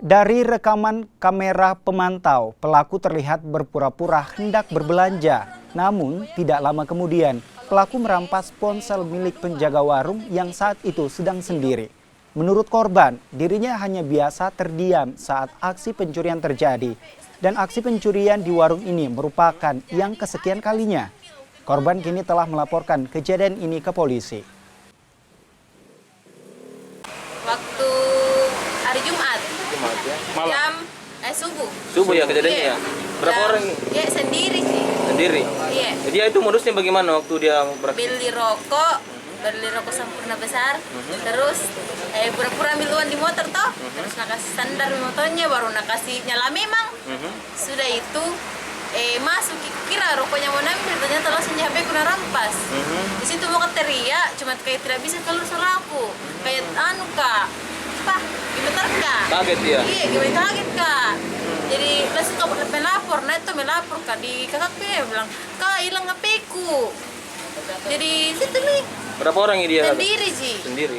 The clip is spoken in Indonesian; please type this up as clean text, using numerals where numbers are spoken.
Dari rekaman kamera pemantau, pelaku terlihat berpura-pura hendak berbelanja. Namun, tidak lama kemudian, pelaku merampas ponsel milik penjaga warung yang saat itu sedang sendiri. Menurut korban, dirinya hanya biasa terdiam saat aksi pencurian terjadi. Dan aksi pencurian di warung ini merupakan yang kesekian kalinya. Korban kini telah melaporkan kejadian ini ke polisi. Waktu hari Jumat ya? Malam. Jam subuh. Subuh ya kejadiannya ya? Berapa orang ini? Ya sendiri sih. Sendiri? Iya. Dia itu modusnya bagaimana waktu dia beraksi? Beli rokok Sampurna besar, terus pura-pura ambil uang di motor toh, terus nak kasih sandar di motornya, baru nak kasih nyala memang. Sudah itu masuk, kira rokoknya mau ambil, ternyata langsung HP kena rampas. Di situ mau teriak, cuma kayak tidak bisa keluar suara aku, kayak anu kak, apa? Gemetar kak? Kaget dia? Iya, gimana kaget kak. Jadi langsung kak melapor, nah itu melapor kak di kakaknya bilang, kak hilang HP ku. Jadi situ nih. Berapa orang ini dia? Sendiri sih. Sendiri.